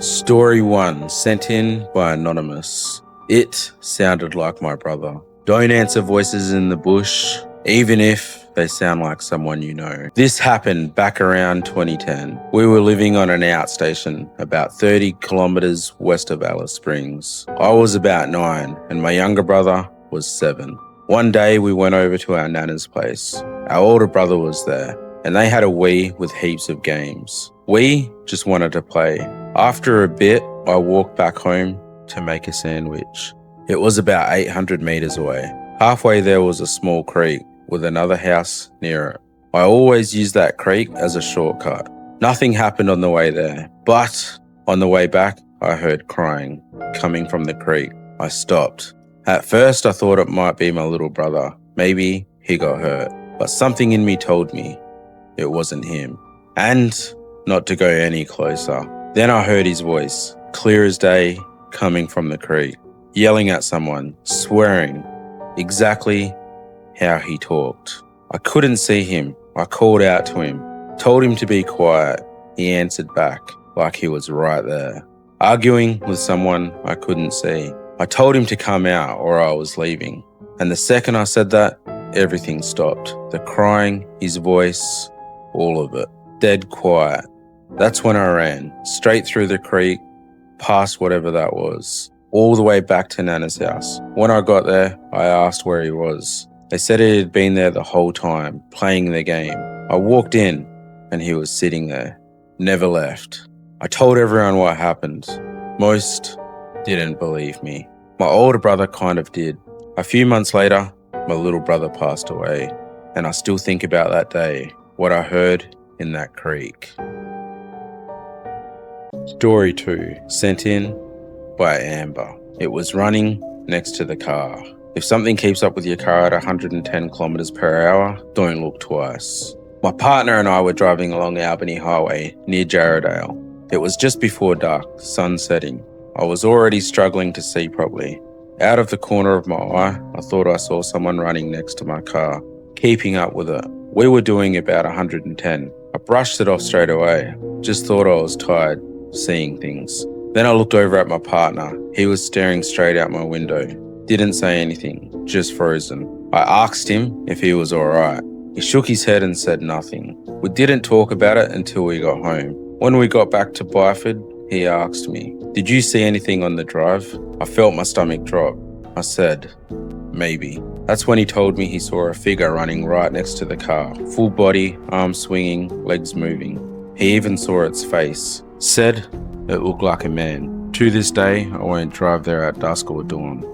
Story 1, sent in by Anonymous. It sounded like my brother. Don't answer voices in the bush, even if they sound like someone you know. This happened back around 2010. We were living on an outstation about 30 kilometers west of Alice Springs. I was about 9 and my younger brother was 7. One day we went over to our nana's place. Our older brother was there and they had a Wii with heaps of games. We just wanted to play. After a bit, I walked back home to make a sandwich. It was about 800 meters away. Halfway there was a small creek with another house near it. I always used that creek as a shortcut. Nothing happened on the way there, but on the way back, I heard crying coming from the creek. I stopped. At first, I thought it might be my little brother. Maybe he got hurt, but something in me told me it wasn't him, and not to go any closer. Then I heard his voice, clear as day, coming from the creek, yelling at someone, swearing, exactly how he talked. I couldn't see him. I called out to him, told him to be quiet. He answered back like he was right there, arguing with someone I couldn't see. I told him to come out or I was leaving. And the second I said that, everything stopped. The crying, his voice, all of it. Dead quiet. That's when I ran, straight through the creek, past whatever that was, all the way back to Nana's house. When I got there, I asked where he was. They said he had been there the whole time, playing the game. I walked in, and he was sitting there, never left. I told everyone what happened. Most didn't believe me. My older brother kind of did. A few months later, my little brother passed away, and I still think about that day, what I heard in that creek. Story 2, sent in by Amber. It was running next to the car. If something keeps up with your car at 110 kilometers per hour, don't look twice. My partner and I were driving along Albany Highway near Jarradale. It was just before dark, sun setting. I was already struggling to see properly. Out of the corner of my eye, I thought I saw someone running next to my car, keeping up with it. We were doing about 110. I brushed it off straight away. Just thought I was tired, seeing things. Then I looked over at my partner. He was staring straight out my window. Didn't say anything, just frozen. I asked him if he was alright. He shook his head and said nothing. We didn't talk about it until we got home. When we got back to Byford, he asked me, "Did you see anything on the drive?" I felt my stomach drop. I said, "Maybe." That's when he told me he saw a figure running right next to the car. Full body, arms swinging, legs moving. He even saw its face. Said it looked like a man. To this day, I won't drive there at dusk or dawn.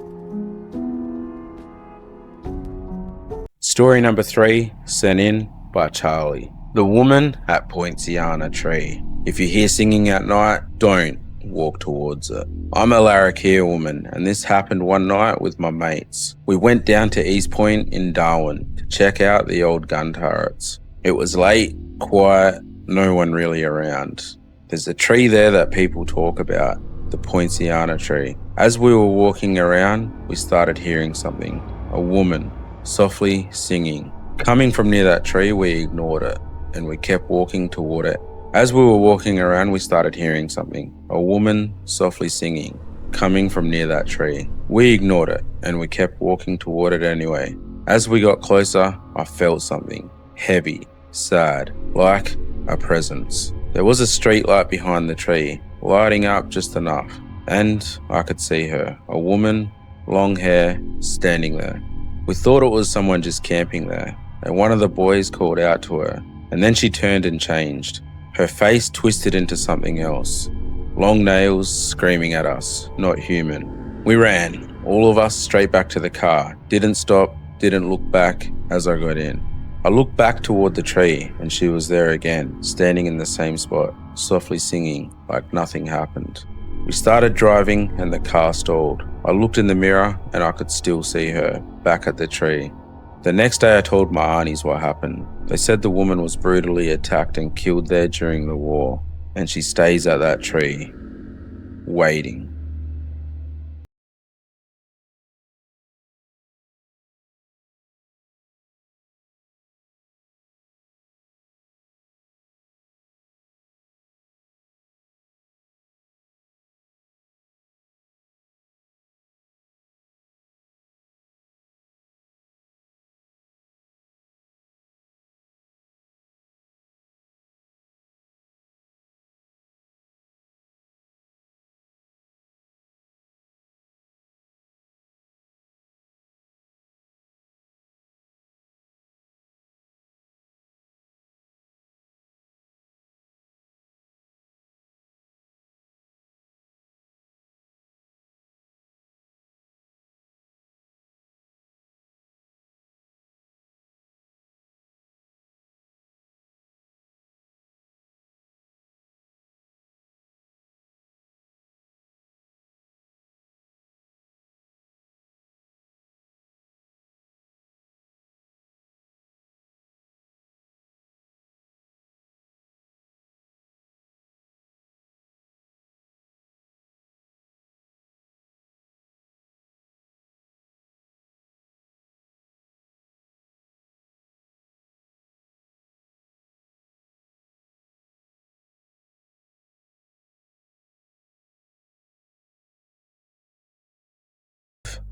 Story number 3, sent in by Charlie. The woman at Poinciana tree. If you hear singing at night, don't walk towards it. I'm a Larrakia woman, and this happened one night with my mates. We went down to East Point in Darwin to check out the old gun turrets. It was late, quiet, no one really around. There's a tree there that people talk about, the Poinciana tree. As we were walking around, we started hearing something. A woman, softly singing. Coming from near that tree, we ignored it, and we kept walking toward it. As we were walking around, we started hearing something. A woman, softly singing, coming from near that tree. We ignored it, and we kept walking toward it anyway. As we got closer, I felt something. Heavy, sad, like a presence. There was a street light behind the tree, lighting up just enough, and I could see her, a woman, long hair, standing there. We thought it was someone just camping there, and one of the boys called out to her, and then she turned and changed. Her face twisted into something else. Long nails screaming at us, not human. We ran, all of us, straight back to the car. Didn't stop, didn't look back as I got in. I looked back toward the tree and she was there again, standing in the same spot, softly singing like nothing happened. We started driving and the car stalled. I looked in the mirror and I could still see her, back at the tree. The next day I told my aunties what happened. They said the woman was brutally attacked and killed there during the war, and she stays at that tree, waiting.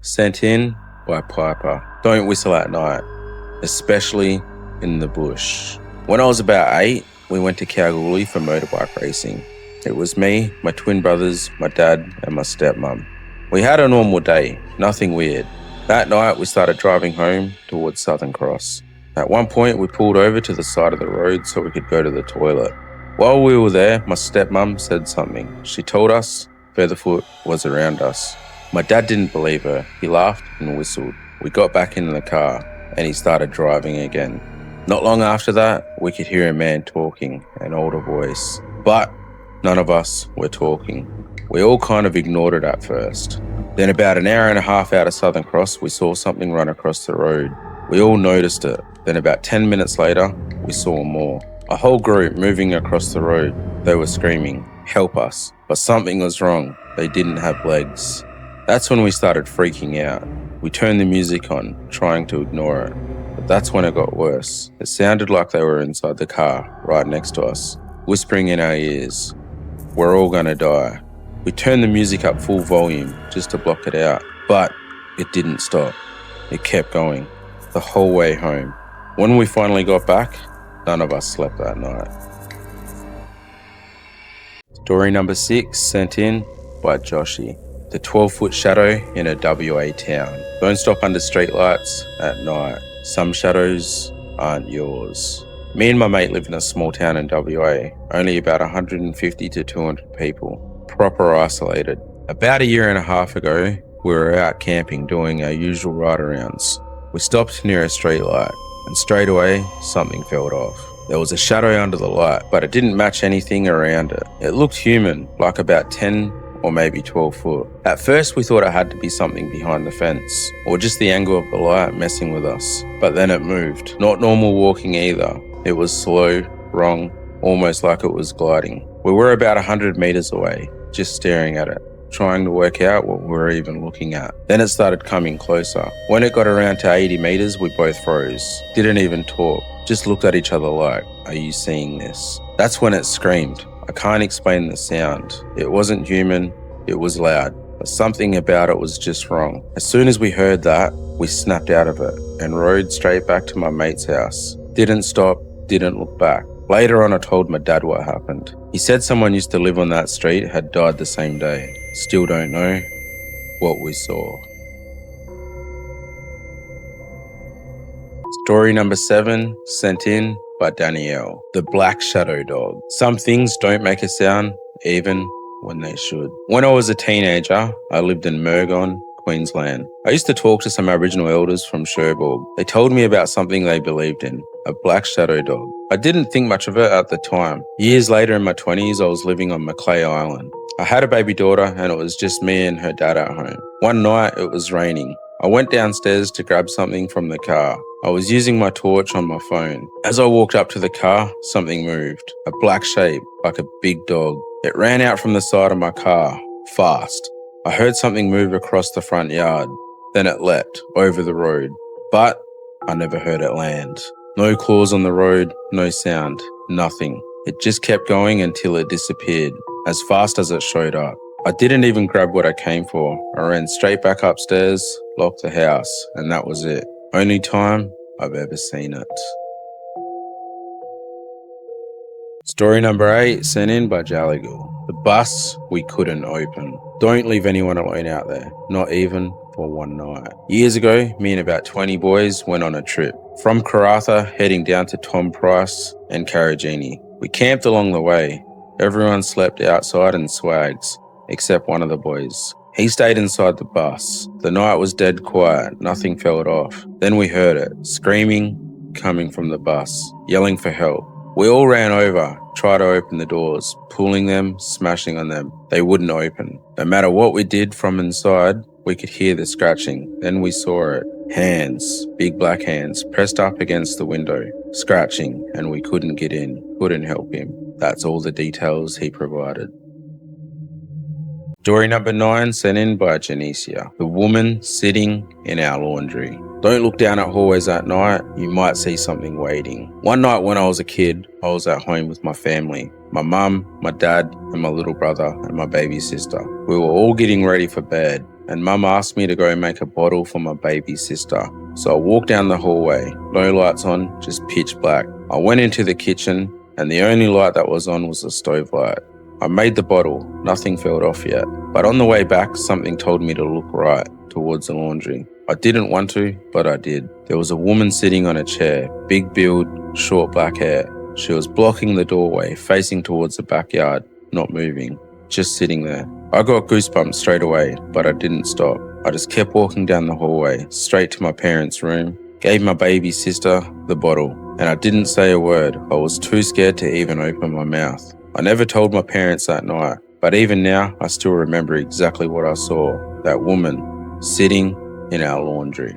sent in by Piper. Don't whistle at night, especially in the bush. When I was about 8, we went to Kalgoorlie for motorbike racing. It was me, my twin brothers, my dad, and my stepmum. We had a normal day, nothing weird. That night, we started driving home towards Southern Cross. At one point, we pulled over to the side of the road so we could go to the toilet. While we were there, my stepmum said something. She told us Featherfoot was around us. My dad didn't believe her. He laughed and whistled. We got back in the car and he started driving again. Not long after that, we could hear a man talking, an older voice. But none of us were talking. We all kind of ignored it at first. Then about an hour and a half out of Southern Cross, we saw something run across the road. We all noticed it. Then about 10 minutes later, we saw more. A whole group moving across the road. They were screaming, "Help us." But something was wrong. They didn't have legs. That's when we started freaking out. We turned the music on, trying to ignore it. But that's when it got worse. It sounded like they were inside the car, right next to us, whispering in our ears, "We're all gonna die." We turned the music up full volume just to block it out, but it didn't stop. It kept going, the whole way home. When we finally got back, none of us slept that night. Story number 6, sent in by Joshy. The 12-foot shadow in a WA town. Don't stop under streetlights at night. Some shadows aren't yours. Me and my mate live in a small town in WA, only about 150 to 200 people, proper isolated. About a year and a half ago, we were out camping doing our usual ride-arounds. We stopped near a streetlight, and straight away, something fell off. There was a shadow under the light, but it didn't match anything around it. It looked human, like about 10 or maybe 12 foot. At first we thought it had to be something behind the fence, or just the angle of the light messing with us. But then it moved. Not normal walking either. It was slow, wrong, almost like it was gliding. We were about 100 meters away, just staring at it, trying to work out what we were even looking at. Then it started coming closer. When it got around to 80 meters, we both froze. Didn't even talk, just looked at each other like, "Are you seeing this?" That's when it screamed. I can't explain the sound. It wasn't human, it was loud, but something about it was just wrong. As soon as we heard that, we snapped out of it and rode straight back to my mate's house. Didn't stop, didn't look back. Later on, I told my dad what happened. He said someone used to live on that street had died the same day. Still don't know what we saw. Story number 7, sent in by Danielle. The Black Shadow Dog. Some things don't make a sound, even when they should. When I was a teenager, I lived in Murgon, Queensland. I used to talk to some Aboriginal elders from Cherbourg. They told me about something they believed in, a black shadow dog. I didn't think much of it at the time. Years later in my 20s, I was living on Macleay Island. I had a baby daughter and it was just me and her dad at home. One night it was raining. I went downstairs to grab something from the car. I was using my torch on my phone. As I walked up to the car, something moved. A black shape, like a big dog. It ran out from the side of my car, fast. I heard something move across the front yard. Then it leapt over the road. But I never heard it land. No claws on the road, no sound, nothing. It just kept going until it disappeared, as fast as it showed up. I didn't even grab what I came for. I ran straight back upstairs, locked the house, and that was it. Only time I've ever seen it. Story number 8, sent in by Jalligal. The bus we couldn't open. Don't leave anyone alone out there, not even for one night. Years ago, me and about 20 boys went on a trip. From Karratha, heading down to Tom Price and Karragini. We camped along the way. Everyone slept outside in swags, except one of the boys. He stayed inside the bus. The night was dead quiet, nothing felt off. Then we heard it, screaming, coming from the bus, yelling for help. We all ran over, tried to open the doors, pulling them, smashing on them. They wouldn't open. No matter what we did from inside, we could hear the scratching. Then we saw it. Hands, big black hands, pressed up against the window, scratching, and we couldn't get in, couldn't help him. That's all the details he provided. Story number 9, sent in by Janicia. The woman sitting in our laundry. Don't look down at hallways at night, you might see something waiting. One night when I was a kid, I was at home with my family. My mum, my dad, and my little brother, and my baby sister. We were all getting ready for bed. and Mum asked me to go make a bottle for my baby sister. So I walked down the hallway, no lights on, just pitch black. I went into the kitchen, and the only light that was on was the stove light. I made the bottle, nothing fell off yet. But on the way back, something told me to look right, towards the laundry. I didn't want to, but I did. There was a woman sitting on a chair, big build, short black hair. She was blocking the doorway, facing towards the backyard, not moving, just sitting there. I got goosebumps straight away, but I didn't stop. I just kept walking down the hallway, straight to my parents' room, gave my baby sister the bottle, and I didn't say a word. I was too scared to even open my mouth. I never told my parents that night, but even now, I still remember exactly what I saw. That woman sitting in our laundry.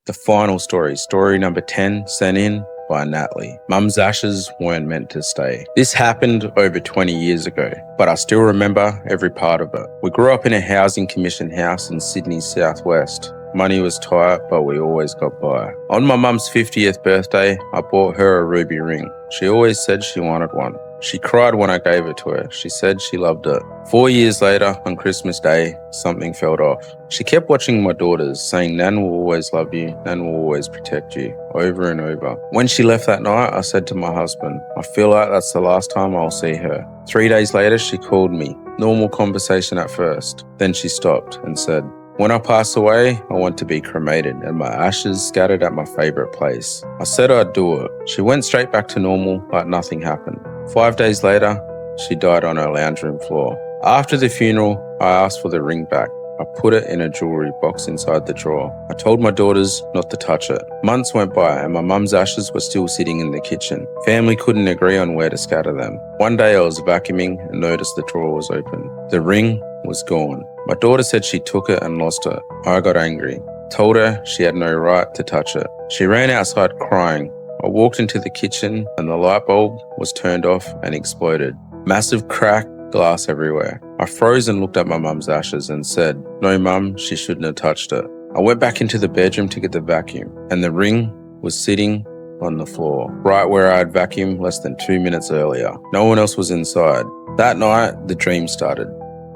The final story number 10, sent in by Natalie. Mum's ashes weren't meant to stay. This happened over 20 years ago, but I still remember every part of it. We grew up in a housing commission house in Sydney's southwest. Money was tight, but we always got by. On my mum's 50th birthday, I bought her a ruby ring. She always said she wanted one. She cried when I gave it to her. She said she loved it. 4 years later, on Christmas Day, something fell off. She kept watching my daughters, saying Nan will always love you, Nan will always protect you, over and over. When she left that night, I said to my husband, I feel like that's the last time I'll see her. 3 days later, she called me. Normal conversation at first. Then she stopped and said, when I pass away, I want to be cremated and my ashes scattered at my favourite place. I said I'd do it. She went straight back to normal, like nothing happened. 5 days later, she died on her lounge room floor. After the funeral, I asked for the ring back. I put it in a jewellery box inside the drawer. I told my daughters not to touch it. Months went by and my mum's ashes were still sitting in the kitchen. Family couldn't agree on where to scatter them. One day I was vacuuming and noticed the drawer was open. The ring was gone. My daughter said she took it and lost it. I got angry. Told her she had no right to touch it. She ran outside crying. I walked into the kitchen and the light bulb was turned off and exploded. Massive crack, glass everywhere. I froze and looked at my mum's ashes and said, no mum, she shouldn't have touched it. I went back into the bedroom to get the vacuum and the ring was sitting on the floor, right where I had vacuumed less than 2 minutes earlier. No one else was inside. That night, the dream started.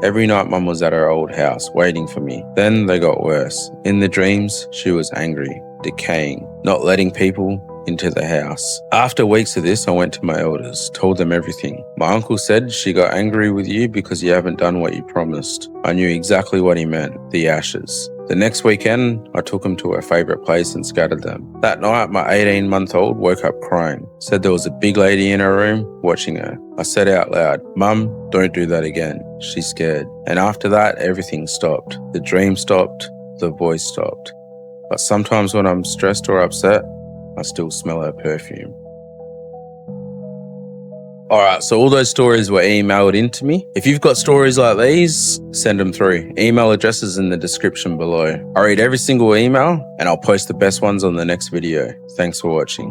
Every night Mum was at her old house waiting for me. Then they got worse. In the dreams, she was angry, decaying, not letting people into the house. After weeks of this, I went to my elders, told them everything. My uncle said she got angry with you because you haven't done what you promised. I knew exactly what he meant, the ashes. The next weekend, I took him to her favourite place and scattered them. That night, my 18-month-old woke up crying, said there was a big lady in her room watching her. I said out loud, Mum, don't do that again. She's scared. And after that, everything stopped. The dream stopped, the voice stopped. But sometimes when I'm stressed or upset, I still smell her perfume. Alright, so all those stories were emailed in to me. If you've got stories like these, send them through. Email addresses in the description below. I read every single email and I'll post the best ones on the next video. Thanks for watching.